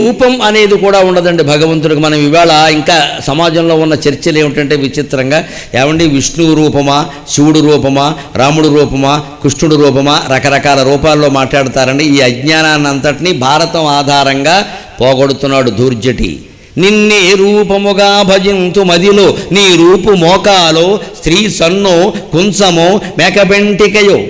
రూపం అనేది కూడా ఉండదండి భగవంతుడికి. మనం ఇవాళ ఇంకా సమాజంలో ఉన్న చర్చలు ఏమిటంటే విచిత్రంగా, ఏమండి విష్ణువు రూపమా, శివుడు రూపమా, రాముడు రూపమా, కృష్ణుడు రూపమా, రకరకాల రూపాల్లో మాట్లాడతారండి. ఈ అజ్ఞానాన్ని అంతటినీ భారతం ఆధారంగా పోగొడుతున్నాడు ధూర్జటి. నిన్నే రూపముగా భజింతు మదిలో, నీ రూపు మోకాలో, స్త్రీ సన్నో కుంచమో మేకబెంటికయో,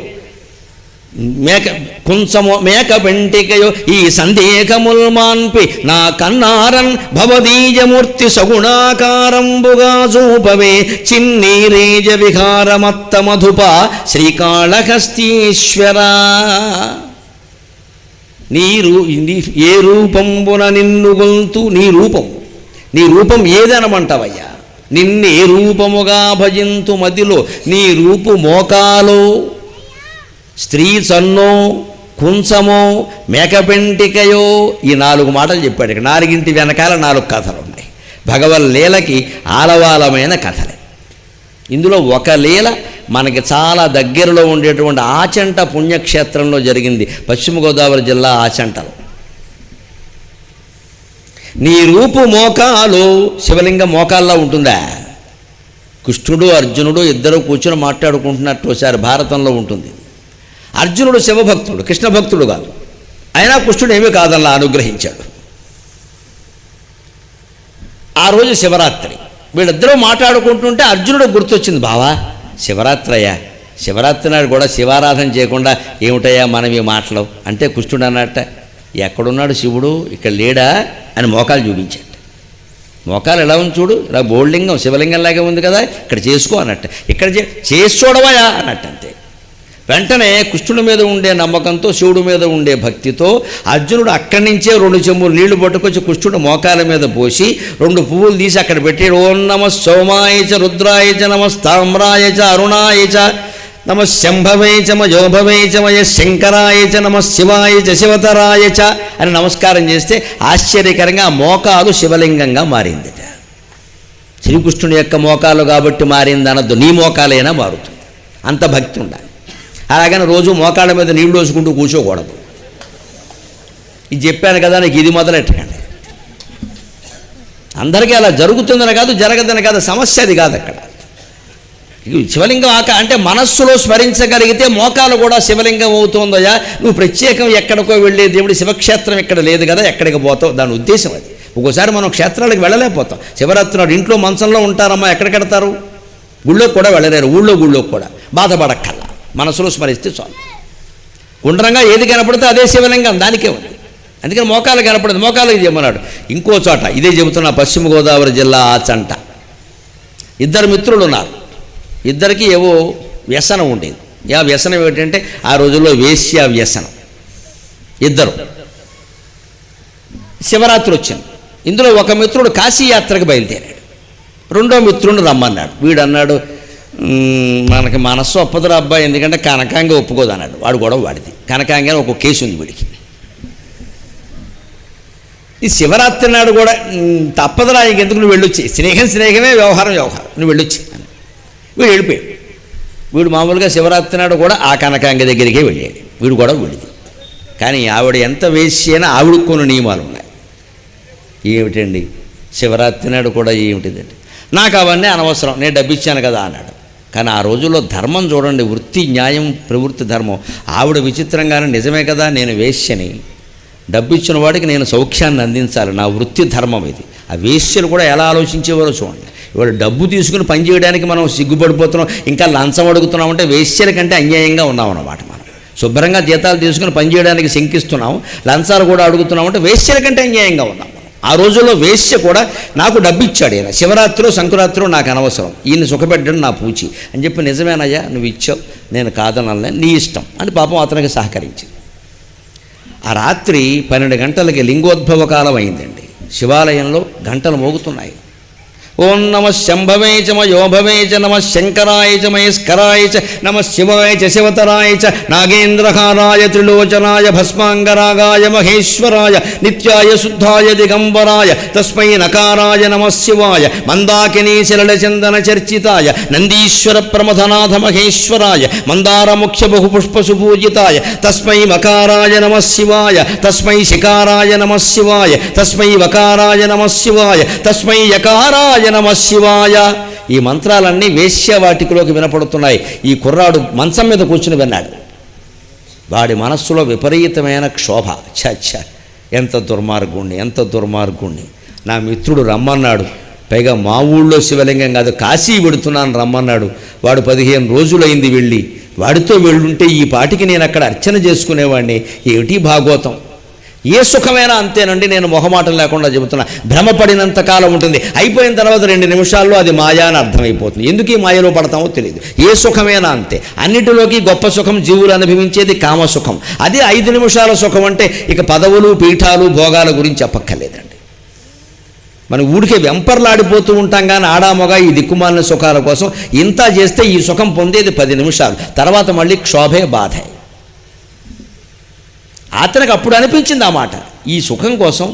మేక పెంటికయో ఈ సందేహముల్ మాన్పి నా కన్నారన్ భవదీయమూర్తి సగుణాకారంబుగా చూపవే చిన్నీరేజ విహారమత్త మధుప శ్రీకాళహస్తీశ్వర. ఏ రూపంబున నిన్ను గొంతు, నీ రూపం ఏదనమంటావయ్యా? నిన్నే రూపముగా భజింతు మదిలో, నీ రూపు మోకాలో, స్త్రీ సన్నో కుంచమో మేకపెంటికయో, ఈ 4 మాటలు చెప్పాడు. ఇక్కడ 4 వెనకాల 4 కథలు ఉన్నాయి. భగవల్లీలకి ఆలవాలమైన కథలే. ఇందులో ఒక లీల మనకి చాలా దగ్గరలో ఉండేటువంటి ఆచంట పుణ్యక్షేత్రంలో జరిగింది. పశ్చిమ గోదావరి జిల్లా ఆచంటలో. నీ రూపు మోకాలు, శివలింగం మోకాల్లో ఉంటుందా? కృష్ణుడు అర్జునుడు ఇద్దరు కూర్చొని మాట్లాడుకుంటున్నట్టు ఒకసారి భారతంలో ఉంటుంది. అర్జునుడు శివభక్తుడు, కృష్ణ భక్తుడు కాదు. అయినా కృష్ణుడు ఏమీ కాదల్లా అనుగ్రహించాడు. ఆ రోజు శివరాత్రి. వీళ్ళిద్దరూ మాట్లాడుకుంటుంటే అర్జునుడు గుర్తొచ్చింది, బావా శివరాత్రి అయ్యా, శివరాత్రి నాడు కూడా శివారాధన చేయకుండా ఏమిటయ్యా మనం ఈ మాటలు అంటే, కృష్ణుడు అన్నట్ట, ఎక్కడున్నాడు శివుడు, ఇక్కడ లేడా అని మోకాలు చూపించాడు. మోకాలు ఎలా ఉంది చూడు, ఇలా బోల్లింగం శివలింగంలాగే ఉంది కదా, ఇక్కడ చేసుకో అన్నట్టు. ఇక్కడ చేసి చూడవయా అన్నట్టు. అంతే. వెంటనే కృష్ణుడి మీద ఉండే నమ్మకంతో, శివుడి మీద ఉండే భక్తితో అర్జునుడు అక్కడి నుంచే 2 చెంబులు నీళ్లు పట్టుకొచ్చి కృష్ణుడు మోకాల మీద పోసి 2 పువ్వులు తీసి అక్కడ పెట్టి, ఓం నమ సోమాయచ రుద్రాయచ నమస్తామ్రాయచ అరుణాయచ నమ శంభవేచ మయోభవేచ మయ శంకరాయచ నమ శివాయచ శివతరాయచ అని నమస్కారం చేస్తే ఆశ్చర్యకరంగా మోకాలు శివలింగంగా మారింది. శ్రీకృష్ణుని యొక్క మోకాలు కాబట్టి మారింది అనద్దు, నీ మోకాలైనా మారుతుంది. అంత భక్తి ఉండాలి. అలాగని రోజు మోకాళ్ళ మీద నీళ్లు వేసుకుంటూ కూర్చోకూడదు. ఇది చెప్పాను కదా, నీకు ఇది మొదలెట్టకండి. అందరికీ అలా జరుగుతుందని కాదు, జరగదని కాదు, సమస్య అది కాదు. అక్కడ శివలింగం అంటే మనస్సులో స్మరించగలిగితే మోకాలు కూడా శివలింగం అవుతుందయ్యా. నువ్వు ప్రత్యేకం ఎక్కడికో వెళ్ళే దేవుడు, శివక్షేత్రం ఇక్కడ లేదు కదా, ఎక్కడికి పోతావు, దాని ఉద్దేశం అది. ఒక్కోసారి మనం క్షేత్రాలకు వెళ్ళలేకపోతాం. శివరాత్రి నాడు ఇంట్లో మంచంలో ఉంటారమ్మా, ఎక్కడికెడతారు? గుళ్ళోకి కూడా వెళ్ళలేరు. ఊళ్ళోకి కూడా బాధపడక్కల్లా, మనసులో స్మరిస్తే చాలు. గుండ్రంగా ఏది కనపడితే అదే శివలింగం, దానికే ఉంది. అందుకని మోకాలు కనపడదు, మోకాలు ఇది చెప్పన్నాడు. ఇంకో చోట ఇదే చెబుతున్నా, పశ్చిమ గోదావరి జిల్లా ఆచంట. 2 మిత్రులు ఉన్నారు. ఇద్దరికి ఏవో వ్యసనం ఉండేది. ఆ వ్యసనం ఏమిటంటే ఆ రోజుల్లో వేశ్య వ్యసనం. 2 శివరాత్రి వచ్చింది. ఇందులో ఒక మిత్రుడు కాశీయాత్రకు బయలుదేరాడు. 2వ మిత్రుడిని రమ్మన్నాడు. వీడు అన్నాడు, మనకి మనస్సు ఒప్పదురా అబ్బాయి, ఎందుకంటే కనకాంగ ఒప్పుకోదు అన్నాడు. వాడు కూడా వాడిది. కనకాంగ అని ఒక కేసు ఉంది వీడికి. ఈ శివరాత్రి నాడు కూడా తప్పదురా, ఇంకెందుకు నువ్వు వెళ్ళొచ్చి, స్నేహమే, వ్యవహారం నువ్వు వెళ్ళొచ్చి అని వీడు వెళ్ళిపోయాడు. వీడు మామూలుగా శివరాత్రి నాడు కూడా ఆ కనకాంగ దగ్గరికే వెళ్ళాడు. వీడు కూడా వెళ్ళింది. కానీ ఆవిడ ఎంత వేసినా ఆవిడకు కొన్ని నియమాలు ఉన్నాయి. ఏమిటండి శివరాత్రి నాడు కూడా ఏమిటిదండి, నాకు అవన్నీ అనవసరం, నేను డబ్బు ఇచ్చాను కదా అన్నాడు. కానీ ఆ రోజుల్లో ధర్మం చూడండి, వృత్తి న్యాయం, ప్రవృత్తి ధర్మం. ఆవిడ విచిత్రంగానే, నిజమే కదా నేను వేశ్యని, డబ్బు ఇచ్చిన వాడికి నేను సౌఖ్యాన్ని అందించాలి, నా వృత్తి ధర్మం ఇది. ఆ వేశ్యలు కూడా ఎలా ఆలోచించేవారో చూడండి. ఇవాళ డబ్బు తీసుకుని పని చేయడానికి మనం సిగ్గుపడిపోతున్నాం, ఇంకా లంచం అడుగుతున్నామంటే వేశ్యల కంటే అన్యాయంగా ఉన్నామన్నమాట. మనం శుభ్రంగా జీతాలు తీసుకుని పని చేయడానికి శంకిస్తున్నాం, లంచాలు కూడా అడుగుతున్నామంటే వేశ్యల కంటే అన్యాయంగా ఉన్నాం. ఆ రోజుల్లో వేశ్య కూడా నాకు డబ్బు ఇచ్చాడు ఈయన, శివరాత్రిలో సంక్రాంతిలో నాకు అనవసరం, ఈయన సుఖపెట్టడం నా పూచి అని చెప్పి, నిజమేనయ్యా నువ్వు ఇచ్చావు, నేను కాదనలే, నీ ఇష్టం అని పాపం అతనికి సహకరించింది. ఆ రాత్రి 12 గంటలకి లింగోద్భవ కాలం అయిందండి. శివాలయంలో గంటలు మోగుతున్నాయి. ఓం నమ శంభవే చ మయోభవే చ నమ శంకరాయ చ మహేశ్వరాయ చ నమ శివాయ చ శివతరాయ చ నాగేంద్రహారాయ త్రిలోచనాయ భస్మాంగరాగాయ మహేశ్వరాయ నిత్యాయ శుద్ధాయ దిగంబరాయ తస్మై నకారాయ నమ శివాయ మందాకినీ శలచందన చర్చితాయ నందీశ్వర ప్రమథనాథ మహేశ్వరాయ మందారముఖ్య బహుపుష్ప సుపూజితాయ తస్మై మకారాయ నమ శివాయ తస్మై శికారాయ నమ శివాయ తస్మై వకారాయ నమ శివాయ తస్మై యకారాయ నమ శివాయ. ఈ మంత్రాలన్నీ వేశ్యవాటికలోకి వినపడుతున్నాయి. ఈ కుర్రాడు మంచం మీద కూర్చుని విన్నాడు. వాడి మనస్సులో విపరీతమైన క్షోభ. ఛ ఎంత దుర్మార్గుణ్ణి, నా మిత్రుడు రమ్మన్నాడు, పైగా మా ఊళ్ళో శివలింగం కాదు కాశీ వెడుతున్నాను రమ్మన్నాడు. వాడు 15 రోజులైంది వెళ్ళి, వాడితో వెళ్ళుంటే ఈ పాటికి నేను అక్కడ అర్చన చేసుకునేవాడిని. ఏమిటి భాగవతం, ఏ సుఖమైనా అంతేనండి, నేను మొహమాటం లేకుండా చెబుతున్నా. భ్రమపడినంతకాలం ఉంటుంది, అయిపోయిన తర్వాత 2 నిమిషాల్లో అది మాయా అని అర్థమైపోతుంది. ఎందుకు ఈ మాయలో పడతామో తెలియదు. ఏ సుఖమైనా అంతే. అన్నిటిలోకి గొప్ప సుఖం జీవులు అనుభవించేది కామసుఖం. అది 5 నిమిషాల సుఖం. అంటే ఇక పదవులు పీఠాలు భోగాల గురించి చెప్పక్కర్లేదండి. మనం ఊడికే వెంపర్లాడిపోతూ ఉంటాం కానీ ఆడామొగా ఈ దిక్కుమాలిన సుఖాల కోసం ఇంత చేస్తే ఈ సుఖం పొందేది 10 నిమిషాలు, తర్వాత మళ్ళీ క్షోభే బాధే. అతనికి అప్పుడు అనిపించింది ఆ మాట, ఈ సుఖం కోసం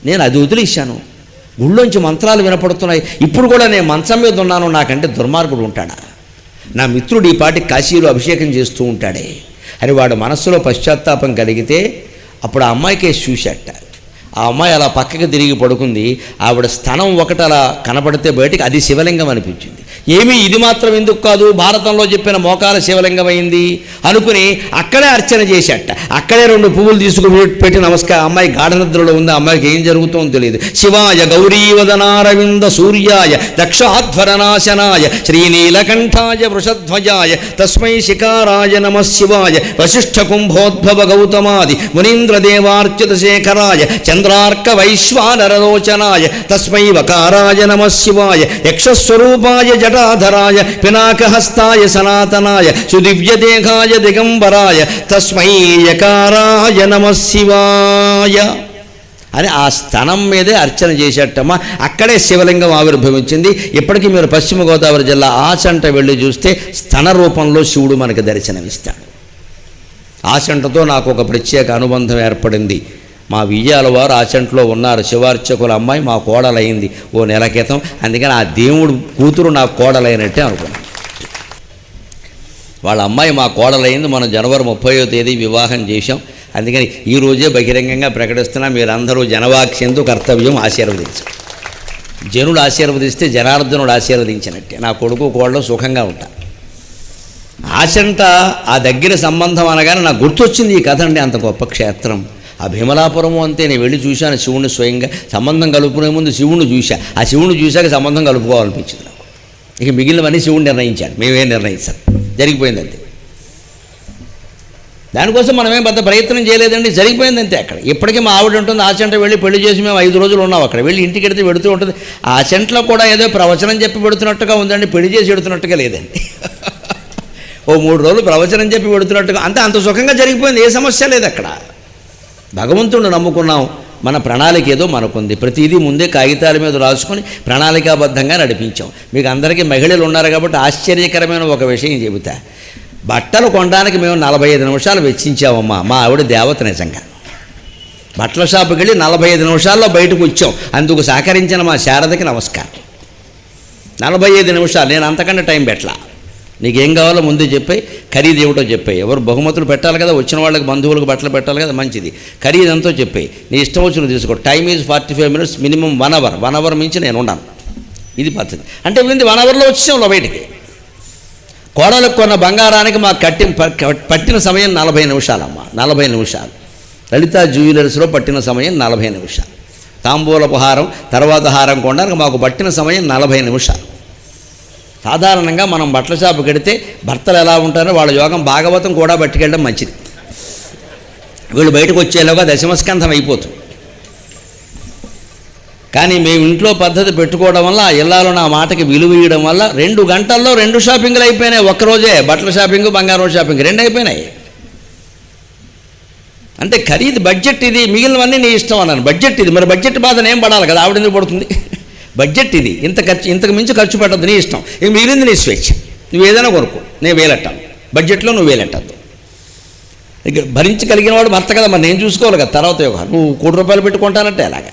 నేను అది వదిలేశాను. గుళ్ళోంచి మంత్రాలు వినపడుతున్నాయి, ఇప్పుడు కూడా నేను మంచం మీద ఉన్నాను, నాకంటే దుర్మార్గుడు ఉంటాడా, నా మిత్రుడు ఈ పాటికి కాశీలో అభిషేకం చేస్తూ ఉంటాడే అని వాడు మనస్సులో పశ్చాత్తాపం కలిగితే అప్పుడు ఆ అమ్మాయికే చూశాట. ఆ అమ్మాయి అలా పక్కకి తిరిగి పడుకుంది. ఆవిడ స్థనం ఒకటి అలా కనపడితే బయటికి అది శివలింగం అనిపించింది. ఏమీ ఇది మాత్రం ఎందుకు కాదు, భారతంలో చెప్పిన మోకాల శివలింగం అయింది అనుకుని అక్కడే అర్చన చేశాట. అక్కడే 2 పువ్వులు తీసుకుని పెట్టి నమస్కారం. అమ్మాయి గాఢనిద్రలో ఉంది, అమ్మాయికి ఏం జరుగుతుందో తెలియదు. శివాయ గౌరీవదనారవింద సూర్యాయ దక్షాధ్వరనాశనాయ శ్రీనీలకంఠాయ వృషధ్వజాయ తస్మై శికారాయ నమ శివాయ వశిష్ఠ కుంభోద్భవ గౌతమాది మునీంద్రదేవార్చిత శేఖరాయ చంద్రార్క వైశ్వానరలోచనాయ తస్మై వకారాయ నమ శివాయ యక్షస్వరూపాయ జటాధరాయ పినాకహస్తాయ సనాతనాయ సుదివ్యదేహాయ దిగంబరాయ తస్మై యకారాయ నమ శివాయ అని ఆ స్థనం మీదే అర్చన చేసేటమ్మా. అక్కడే శివలింగం ఆవిర్భవించింది. ఇప్పటికీ మీరు పశ్చిమ గోదావరి జిల్లా ఆచంట వెళ్ళి చూస్తే స్థన రూపంలో శివుడు మనకు దర్శనమిస్తాడు. ఆచంటతో నాకు ఒక ప్రత్యేక అనుబంధం ఏర్పడింది. మా విజయాల వారు ఆచంట్లో ఉన్నారు, శివార్చకుల అమ్మాయి మా కోడలైంది ఓ నెల క్రితం. అందుకని ఆ దేవుడు కూతురు నాకు కోడలైనట్టే అనుకున్నాను. వాళ్ళ అమ్మాయి మా కోడలైంది. మనం జనవరి 30వ తేదీ వివాహం చేశాం. అందుకని ఈరోజే బహిరంగంగా ప్రకటిస్తున్నా, మీరందరూ జనవాక్యందు కర్తవ్యం ఆశీర్వదించారు. జనుడు ఆశీర్వదిస్తే జనార్దనుడు ఆశీర్వదించినట్టే. నా కొడుకు కోడలు సుఖంగా ఉంటా. ఆచంట ఆ దగ్గర సంబంధం అనగానే నాకు గుర్తొచ్చింది ఈ కథ అండి. అంత గొప్ప క్షేత్రం ఆ భీమలాపురము అంతే. నేను వెళ్ళి చూశాను శివుణ్ణి స్వయంగా. సంబంధం కలుపుకునే ముందు శివుణ్ణి చూశా. ఆ శివుణ్ణి చూశాక సంబంధం కలుపుకోవాలనిపించింది నాకు. ఇక మిగిలినవన్నీ శివుడు నిర్ణయించాడు, మేమేం నిర్ణయించాం, జరిగిపోయింది అంతే. దానికోసం మనమేం పెద్ద ప్రయత్నం చేయలేదండి, జరిగిపోయింది అంతే. అక్కడ ఇప్పటికీ మా ఆవిడ ఉంటుంది ఆచంట వెళ్ళి పెళ్లి చేసి మేము 5 రోజులు ఉన్నాం అక్కడ. వెళ్ళి ఇంటికి వెడితే పెడుతూ ఉంటుంది. ఆ ఆచంట్లో కూడా ఏదో ప్రవచనం చెప్పి పెడుతున్నట్టుగా ఉందండి, పెళ్లి చేసి పెడుతున్నట్టుగా లేదండి. ఓ 3 రోజులు ప్రవచనం చెప్పి పెడుతున్నట్టుగా అంతే. అంత సుఖంగా జరిగిపోయింది, ఏ సమస్య లేదు అక్కడ. భగవంతుడిని నమ్ముకున్నాం, మన ప్రణాళిక ఏదో మనకుంది. ప్రతిదీ ముందే కాగితాల మీద రాసుకొని ప్రణాళికాబద్ధంగా నడిపించాం. మీకు అందరికీ మహిళలు ఉన్నారు కాబట్టి ఆశ్చర్యకరమైన ఒక విషయం చెబుతా. బట్టలు కొనడానికి మేము 45 నిమిషాలు వెచ్చించామమ్మా. మా ఆవిడ దేవత నిజంగా. బట్టల షాపుకి వెళ్ళి 45 నిమిషాల్లో బయటకు వచ్చాం. అందుకు సహకరించిన మా శారదకి నమస్కారం. 45 నిమిషాలు, నేను అంతకంటే టైం పెట్టలా. నీకేం కావాలో ముందే చెప్పాయి, ఖరీదు ఏమిటో చెప్పాయి. ఎవరు బహుమతులు పెట్టాలి కదా, వచ్చిన వాళ్ళకి బంధువులకు బట్టలు పెట్టాలి కదా, మంచిది. ఖరీదు ఎంతో చెప్పాయి, నీ ఇష్టం వచ్చిన తీసుకో. Time is 45 minutes, minimum 1 hour. 1 hour మించి నేను ఉన్నాను. ఇది పద్ధతి. అంటే ముందు 1 అవర్లో వచ్చాంలో బయటికి. కోడలకు కొన్న బంగారానికి మాకు పట్టిన సమయం 40 నిమిషాలమ్మా. 40 నిమిషాలు. లలితా జ్యువెలర్స్లో పట్టిన సమయం 40 నిమిషాలు. తాంబూలపు హారం తర్వాత హారం కొనడానికి మాకు పట్టిన సమయం 40 నిమిషాలు. సాధారణంగా మనం బట్టల షాపు కడితే భర్తలు ఎలా ఉంటారో వాళ్ళ యోగం భాగవతం కూడా పట్టుకెళ్ళడం మంచిది. వీళ్ళు బయటకు వచ్చేలాగా దశమస్కంధం అయిపోతుంది. కానీ మేము ఇంట్లో పద్ధతి పెట్టుకోవడం వల్ల, ఆ ఇళ్లలో నా మాటకి విలువ ఇవ్వడం వల్ల 2 గంటల్లో 2 షాపింగ్లు అయిపోయినాయి. ఒక్కరోజే బట్టల షాపింగ్, బంగారం షాపింగ్ 2 అయిపోయినాయి. అంటే ఖరీదు బడ్జెట్ ఇది, మిగిలినవన్నీ నీ ఇష్టం అన్నాను. బడ్జెట్ ఇది, మరి బడ్జెట్ బాధ ఏం పడాలి కదా, ఆవిడ ఎందుకు పడుతుంది? బడ్జెట్ ఇది, ఇంతకు మించి ఖర్చు పెట్టద్దు, నీ ఇష్టం. ఇక మిగిలింది నీ స్వేచ్ఛ, నువ్వు ఏదైనా కొనుక్కో, నేను వేలెట్టాను, బడ్జెట్లో నువ్వు వేలెట్టద్దు. ఇక భరించగలిగిన వాడు భర్త కదా, మరి నేను చూసుకోవాలి కదా తర్వాత వ్యవహారం. నువ్వు ₹1 పెట్టుకుంటానంటే ఎలాగా?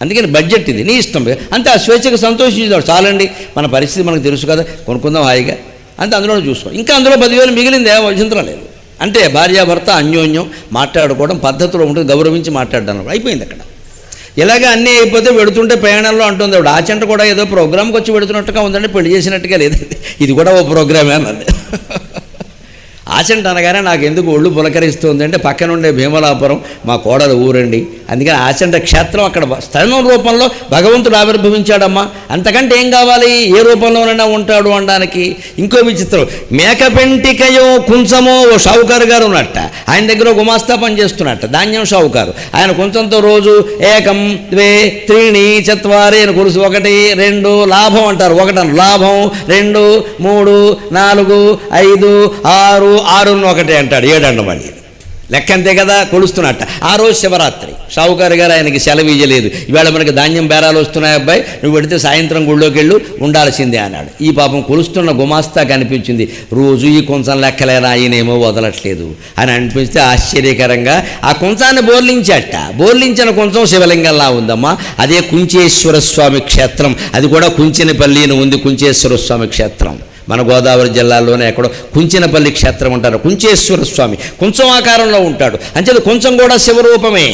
అందుకని బడ్జెట్ ఇది, నీ ఇష్టం అంతే. ఆ స్వేచ్ఛకు సంతోషించాడు, చాలండి మన పరిస్థితి మనకు తెలుసు కదా, కొనుక్కుందాం హాయిగా అంతే, అందులో చూసుకో. ఇంకా అందులో 10,000 మిగిలింది, అభ్యంతరం లేదు. అంటే భార్యాభర్త అన్యోన్యం మాట్లాడుకోవడం పద్ధతిలో ఉంటుంది, గౌరవించి మాట్లాడడం అయిపోయింది అక్కడ. ఇలాగ అన్నీ అయిపోతే వెడుతుంటే ప్రయాణంలో అంటుంది ఆవిడ, ఆ చెంట కూడా ఏదో ప్రోగ్రామ్కి వచ్చి వెడుతున్నట్టుగా ఉందండి, పెళ్లి చేసినట్టుగా లేదండి, ఇది కూడా ఓ ప్రోగ్రామే అన్నది. ఆచంట అనగానే నాకు ఎందుకు ఒళ్ళు పులకరిస్తుంది అంటే, పక్కనుండే భీమలాపురం మా కోడలు ఊరండి, అందుకని ఆచంట క్షేత్రం అక్కడ స్థలం రూపంలో భగవంతుడు ఆవిర్భవించాడమ్మా, అంతకంటే ఏం కావాలి, ఏ రూపంలోనైనా ఉంటాడు అనడానికి. ఇంకో విచిత్రం, మేకపెంటికయో కుంచమో ఓ షావుకారు గారు ఉన్నట్ట, ఆయన దగ్గర గుమాస్తా పని చేస్తున్నట్ట, ధాన్యం షావుకారు. ఆయన కొంచెంతో రోజు 1 2 3 4 అని కొలుసు, 1 2 లాభం అంటారు, 1 లాభం 2 3 4 5 6 6 అంటాడు, 7 మళ్ళీ లెక్క అంతే కదా, కొలుస్తున్నట్ట. ఆ రోజు శివరాత్రి, షావుకారు గారు ఆయనకి సెలవు ఇయ్యలేదు, ఇవాళ మనకి ధాన్యం బేరాలు వస్తున్నాయి అబ్బాయి, నువ్వు పెడితే సాయంత్రం గుళ్ళోకి వెళ్ళు, ఉండాల్సిందే అన్నాడు. ఈ పాపం కొలుస్తున్న గుమాస్తా కనిపించింది, రోజు ఈ కొంచెం లెక్కలేరా ఆయనేమో వదలట్లేదు అని అనిపిస్తే ఆశ్చర్యకరంగా ఆ కొంచాన్ని బోర్లించిన కొంచెం శివలింగంలా ఉందమ్మా. అదే కుంచేశ్వర స్వామి క్షేత్రం, అది కూడా కుంచినపల్లిని ఉంది కుంచేశ్వర స్వామి క్షేత్రం. మన గోదావరి జిల్లాలోనే ఎక్కడో కుంచినపల్లి క్షేత్రం అంటారు. కుంచేశ్వర స్వామి కొంచెం ఆకారంలో ఉంటాడు, అంచేది కొంచెం కూడా శివరూపమే.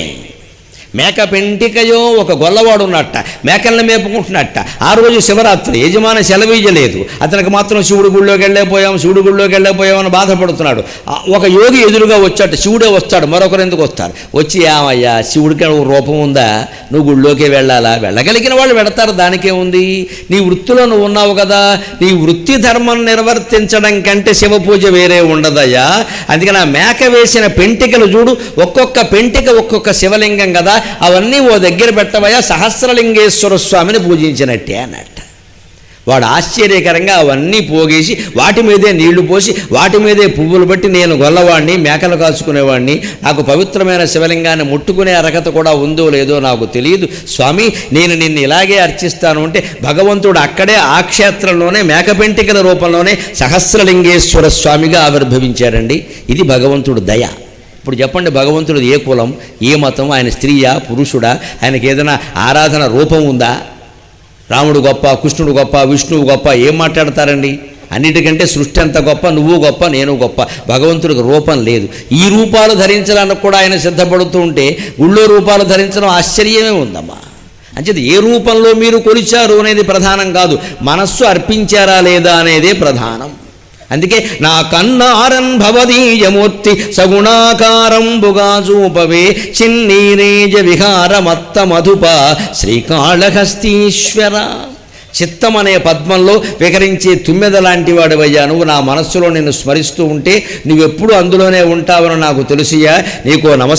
మేక పెంటికయో ఒక గొల్లవాడు ఉన్నట్ట, మేకల్ని మేపుకుంటున్నట్ట. ఆ రోజు శివరాత్రి, యజమాని సెలవీయలేదు, అతనికి మాత్రం శివుడి గుళ్ళోకి వెళ్ళిపోయామని బాధపడుతున్నాడు. ఒక యోగి ఎదురుగా వచ్చాట, శివుడే వస్తాడు, మరొకరు ఎందుకు వస్తారు, వచ్చి ఏమయ్యా శివుడికి రూపం ఉందా, నువ్వు గుళ్ళోకే వెళ్ళాలా, వెళ్ళగలిగిన వాళ్ళు వెళతారు, దానికే ఉంది, నీ వృత్తిలో నువ్వు ఉన్నావు కదా, నీ వృత్తి ధర్మం నిర్వర్తించడం కంటే శివ పూజ వేరే ఉండదయ్యా. అందుకని ఆ మేక వేసిన పెంటికలు చూడు, ఒక్కొక్క పెంటిక ఒక్కొక్క శివలింగం కదా, అవన్నీ ఓ దగ్గర పెట్టవయ్యా, సహస్రలింగేశ్వర స్వామిని పూజించినట్టే అన్నట్ట. వాడు ఆశ్చర్యకరంగా అవన్నీ పోగేసి వాటి మీదే నీళ్లు పోసి వాటి మీదే పువ్వులు బట్టి, నేను గొల్లవాడిని, మేకలు కాచుకునేవాడిని, నాకు పవిత్రమైన శివలింగాన్ని ముట్టుకునే అర్హత కూడా ఉందో లేదో నాకు తెలియదు స్వామి, నేను నిన్ను ఇలాగే అర్చిస్తాను అంటే భగవంతుడు అక్కడే ఆ క్షేత్రంలోనే మేకపెంటికల రూపంలోనే సహస్రలింగేశ్వర స్వామిగా ఆవిర్భవించాడండి. ఇది భగవంతుడు దయ. ఇప్పుడు చెప్పండి, భగవంతుడు ఏ కులం, ఏ మతం, ఆయన స్త్రీయా పురుషుడా, ఆయనకి ఏదైనా ఆరాధన రూపం ఉందా, రాముడు గొప్ప, కృష్ణుడు గొప్ప, విష్ణువు గొప్ప, ఏం మాట్లాడతారండి? అన్నిటికంటే సృష్టి అంత గొప్ప, నువ్వు గొప్ప, నేను గొప్ప. భగవంతుడికి రూపం లేదు. ఈ రూపాలు ధరించడానికి కూడా ఆయన సిద్ధపడుతూ ఉంటే గుళ్ళో రూపాలు ధరించడం ఆశ్చర్యమే ఉందమ్మా. అంచేది ఏ రూపంలో మీరు కొలిచారు అనేది ప్రధానం కాదు, మనస్సు అర్పించారా లేదా అనేదే ప్రధానం. అందుకే నా కన్నారన్ భవదీయమూర్తి సగుణాకారంబుగా చూపవే చిన్నీరేజ విహారమత్త మధుప శ్రీకాళహస్తీశ్వర. చిత్తం అనే పద్మంలో వికరించే తుమ్మెద లాంటి వాడివయ్యా నువ్వు. నా మనస్సులో నిన్ను స్మరిస్తూ ఉంటే నువ్వెప్పుడు అందులోనే ఉంటావని నాకు తెలుసుయా. నీకో నమస్కారం.